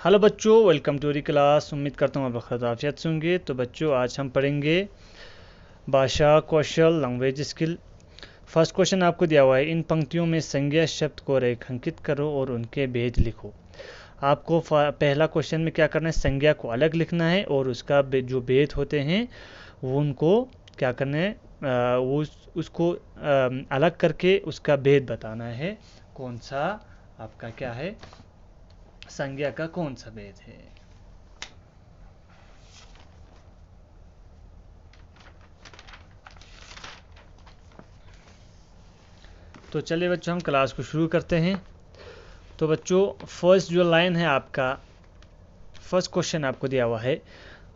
Hello बच्चों, welcome to री class. उम्मीद करता हूँ आप खैरियत से होंगे। तो बच्चों, आज हम पढ़ेंगे भाषा कौशल, लैंग्वेज स्किल। फर्स्ट क्वेश्चन आपको दिया हुआ है, इन पंक्तियों में संज्ञा शब्द को रेखांकित करो और उनके भेद लिखो। आपको पहला क्वेश्चन में क्या करना है, संज्ञा को अलग लिखना है और उसका जो भेद होते हैं वो उनको क्या करना है, उसको अलग करके उसका भेद बताना है। कौन सा आपका क्या है, संज्ञा का कौन सा भेद है। तो चलिए बच्चों, हम क्लास को शुरू करते हैं। तो बच्चों, फर्स्ट जो लाइन है आपका, फर्स्ट क्वेश्चन आपको दिया हुआ है,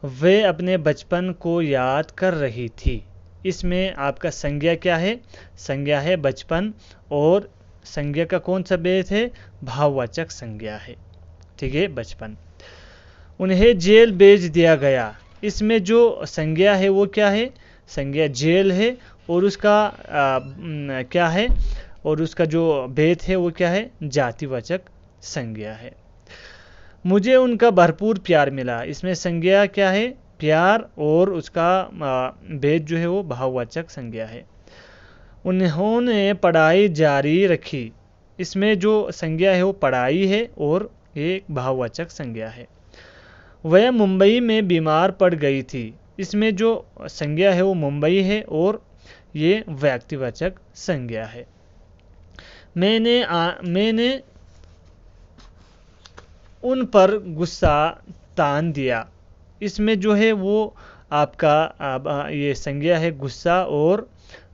वे अपने बचपन को याद कर रही थी। इसमें आपका संज्ञा क्या है, संज्ञा है बचपन, और संज्ञा का कौन सा भेद है, भाववाचक संज्ञा है। ठीक है, बचपन। उन्हें जेल भेज दिया गया, इसमें जो संज्ञा है वो क्या है, संज्ञा जेल है, और उसका क्या है, और उसका जो भेद है वो क्या है, जातिवाचक संज्ञा है। मुझे उनका भरपूर प्यार मिला, इसमें संज्ञा क्या है, प्यार, और उसका भेद जो है वो भाववाचक संज्ञा है। उन्होंने पढ़ाई जारी रखी, इसमें जो संज्ञा है वो पढ़ाई है और एक भाववाचक संज्ञा है। वह मुंबई में बीमार पड़ गई थी, इसमें जो संज्ञा है वो मुंबई है और ये व्यक्तिवाचक संज्ञा है। मैंने उन पर गुस्सा तान दिया, इसमें जो है वो आपका ये संज्ञा है गुस्सा, और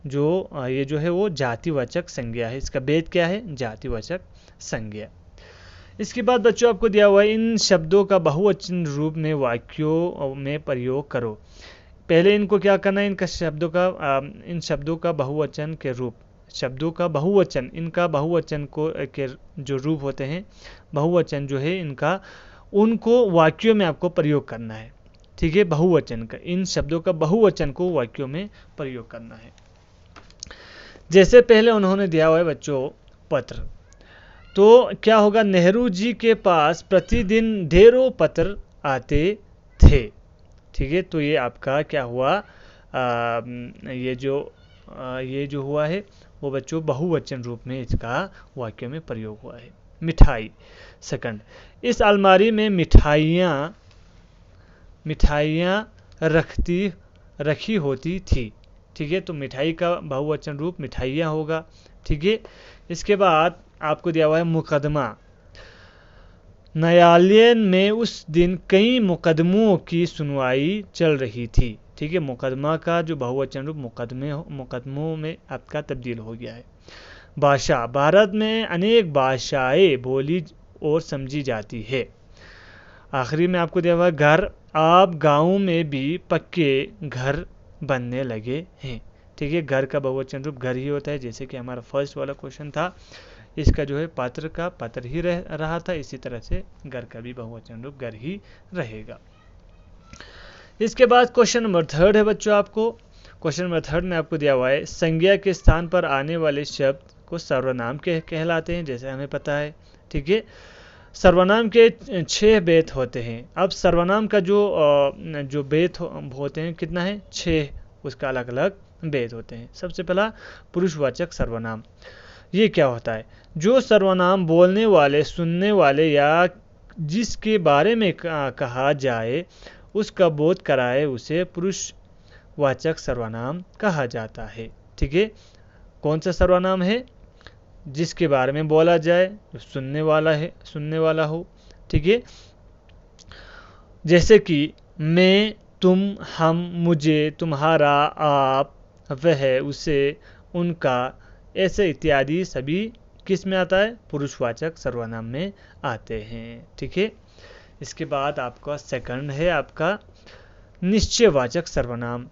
जो ये जो है वो जातिवाचक संज्ञा है। इसका भेद क्या है, जातिवाचक संज्ञा। इसके बाद बच्चों आपको दिया हुआ है, इन शब्दों का बहुवचन रूप में वाक्यों में प्रयोग करो। पहले इनको क्या करना है, इन शब्दों का बहुवचन के रूप, शब्दों का बहुवचन, इनका बहुवचन को के जो रूप होते हैं, बहुवचन जो है इनका, उनको वाक्यों में आपको प्रयोग करना है। ठीक है, बहुवचन का, इन शब्दों का बहुवचन को वाक्यों में प्रयोग करना है। जैसे पहले उन्होंने दिया हुआ है बच्चों पत्र, तो क्या होगा, नेहरू जी के पास प्रतिदिन ढेरों पत्र आते थे। ठीक है, तो ये आपका क्या हुआ, ये जो हुआ है वो बच्चों बहुवचन रूप में इसका वाक्य में प्रयोग हुआ है। मिठाई, सेकंड, इस अलमारी में मिठाइयाँ रखी होती थी। ठीक है, तो मिठाई का बहुवचन रूप मिठाइयाँ होगा। ठीक है, इसके बाद आपको दिया हुआ है मुकदमा। न्यायालय में उस दिन कई मुकदमों की सुनवाई चल रही थी। ठीक है, मुकदमा का जो बहुवचन रूप मुकदमों में आपका तब्दील हो गया है। भाषा, भारत में अनेक भाषाएं बोली और समझी जाती है। आखिरी में आपको दिया हुआ है घर, आप गाँव में भी पक्के घर बनने लगे हैं। ठीक है, घर का बहुवचन रूप घर ही होता है, जैसे कि हमारा फर्स्ट वाला क्वेश्चन था, इसका जो है पात्र का पात्र ही रहा था, इसी तरह से घर का भी बहुवचन रूप घर ही रहेगा। इसके बाद क्वेश्चन नंबर थर्ड है बच्चों, आपको क्वेश्चन नंबर थर्ड में आपको दिया हुआ है, संज्ञा के स्थान पर आने वाले शब्द को सर्वनाम कहलाते हैं, जैसे हमें पता है। ठीक है, सर्वनाम के 6 भेद होते हैं। अब सर्वनाम का जो भेद होते हैं कितना है, 6, उसका अलग अलग भेद होते हैं। सबसे पहला पुरुषवाचक सर्वनाम, ये क्या होता है, जो सर्वनाम बोलने वाले, सुनने वाले या जिसके बारे में कहा जाए उसका बोध कराए, उसे पुरुषवाचक सर्वनाम कहा जाता है। ठीक है, कौन सा सर्वनाम है, जिसके बारे में बोला जाए, सुनने वाला हो। ठीक है, जैसे कि मैं, तुम, हम, मुझे, तुम्हारा, आप, वह, उसे, उनका, ऐसे इत्यादि सभी किस में आता है, पुरुषवाचक सर्वनाम में आते हैं। ठीक है, इसके बाद आपका सेकंड है आपका निश्चयवाचक सर्वनाम।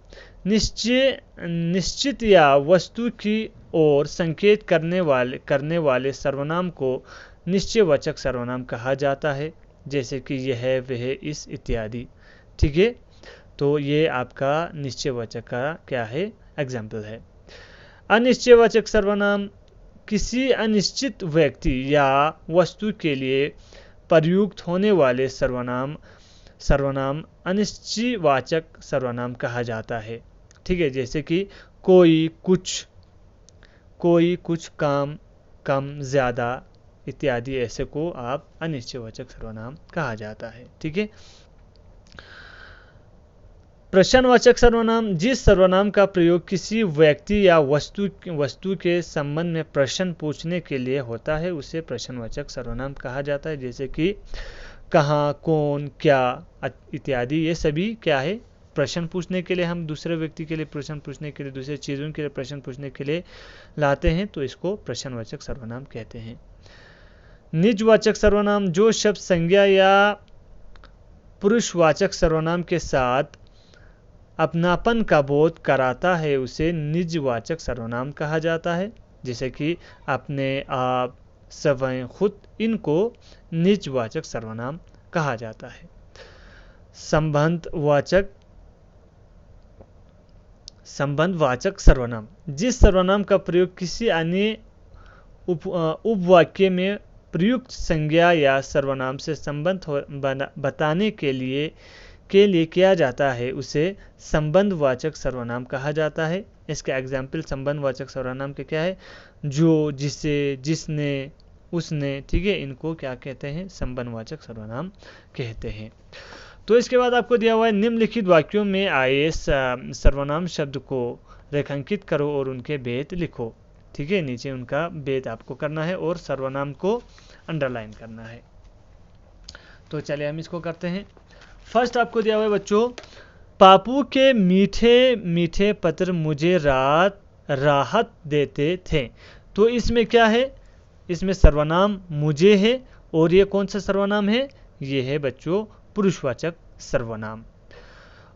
निश्चित या वस्तु की ओर संकेत करने वाले सर्वनाम को निश्चयवाचक सर्वनाम कहा जाता है, जैसे कि यह, वह, इस इत्यादि। ठीक है, तो ये आपका निश्चयवाचक का क्या है, एग्जाम्पल है। अनिश्चयवाचक सर्वनाम किसी अनिश्चित व्यक्ति या वस्तु के लिए प्रयुक्त होने वाले सर्वनाम अनिश्चयवाचक सर्वनाम कहा जाता है। ठीक है, जैसे कि कोई, कुछ, काम, कम, ज़्यादा इत्यादि, ऐसे को आप अनिश्चयवाचक सर्वनाम कहा जाता है। ठीक है। प्रश्नवाचक सर्वनाम, जिस सर्वनाम का प्रयोग किसी व्यक्ति या वस्तु के संबंध में प्रश्न पूछने के लिए होता है उसे प्रश्नवाचक सर्वनाम कहा जाता है। जैसे कि कहाँ, कौन, क्या इत्यादि, ये सभी क्या है, प्रश्न पूछने के लिए, हम दूसरे व्यक्ति के लिए प्रश्न पूछने के लिए, दूसरे चीज़ों के लिए प्रश्न पूछने के लिए लाते हैं, तो इसको प्रश्नवाचक सर्वनाम कहते हैं। निजवाचक सर्वनाम, जो शब्द संज्ञा या पुरुषवाचक सर्वनाम के साथ अपनापन का बोध कराता है उसे निजवाचक सर्वनाम कहा जाता है। जैसे कि अपने, आप, स्वयं, खुद, इनको निजवाचक सर्वनाम कहा जाता है। संबंधवाचक सर्वनाम, जिस सर्वनाम का प्रयोग किसी अन्य उपवाक्य में प्रयुक्त संज्ञा या सर्वनाम से संबंध बताने के लिए किया जाता है उसे संबंधवाचक सर्वनाम कहा जाता है। इसका एग्जाम्पल संबंधवाचक सर्वनाम के क्या है, जो, जिसे, जिसने, उसने। ठीक है, इनको क्या कहते हैं, संबंधवाचक सर्वनाम कहते हैं। तो इसके बाद आपको दिया हुआ है निम्नलिखित वाक्यों में आए सर्वनाम शब्द को रेखांकित करो और उनके भेद लिखो। ठीक है, नीचे उनका भेद आपको करना है और सर्वनाम को अंडरलाइन करना है। तो चलिए हम इसको करते हैं। फर्स्ट आपको दिया हुआ है बच्चों, पापू के मीठे मीठे पत्र मुझे राहत देते थे। तो इसमें क्या है, इसमें सर्वनाम मुझे है और ये कौन सा सर्वनाम है, ये है बच्चों पुरुषवाचक सर्वनाम।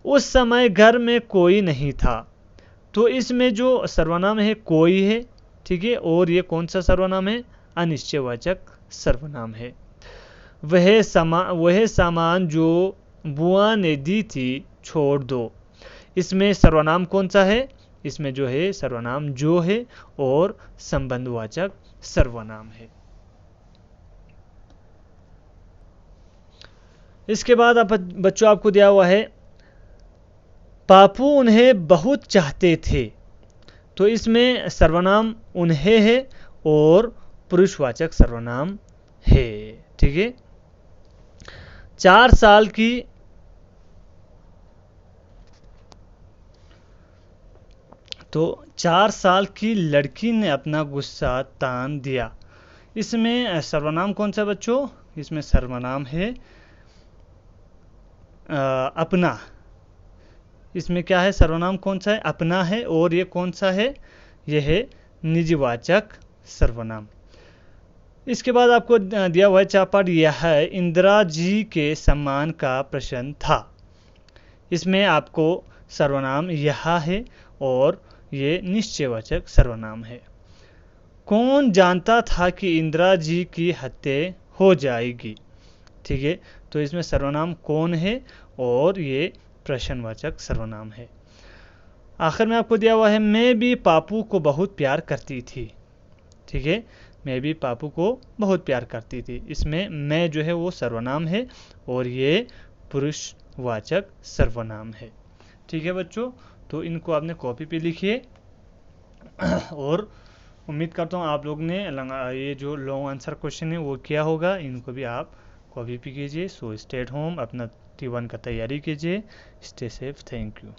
उस समय घर में कोई नहीं था, तो इसमें जो सर्वनाम है कोई है। ठीक है, और ये कौन सा सर्वनाम है, अनिश्चयवाचक सर्वनाम है। वह सामान जो बुआ ने दी थी छोड़ दो, इसमें सर्वनाम कौन सा है, इसमें जो है सर्वनाम जो है और संबंधवाचक सर्वनाम है। इसके बाद बच्चों आपको दिया हुआ है पापू उन्हें बहुत चाहते थे। तो इसमें सर्वनाम उन्हें है और पुरुषवाचक सर्वनाम है। ठीक है, 4 साल की लड़की ने अपना गुस्सा तान दिया। इसमें सर्वनाम कौन सा बच्चों, इसमें सर्वनाम है अपना। इसमें क्या है, सर्वनाम कौन सा है, अपना है, और ये कौन सा है, यह है निजवाचक सर्वनाम। इसके बाद आपको दिया हुआ है चापड़, यह इंदिरा जी के सम्मान का प्रश्न था। इसमें आपको सर्वनाम यह है और ये निश्चयवाचक सर्वनाम है। कौन जानता था कि इंदिरा जी की हत्या हो जाएगी। ठीक है, तो इसमें सर्वनाम कौन है और ये प्रश्नवाचक सर्वनाम है। आखिर में आपको दिया हुआ है मैं भी पापू को बहुत प्यार करती थी। ठीक है, मैं भी पापू को बहुत प्यार करती थी। इसमें मैं जो है वो सर्वनाम है और ये पुरुषवाचक सर्वनाम है। ठीक है बच्चों, तो इनको आपने कॉपी पे लिखिए और उम्मीद करता हूँ आप लोग ने ये जो लॉन्ग आंसर क्वेश्चन है वो किया होगा। इनको भी आप कॉपी पे कीजिए। सो स्टे एट होम, अपना T1 का तैयारी कीजिए। Stay safe, thank you.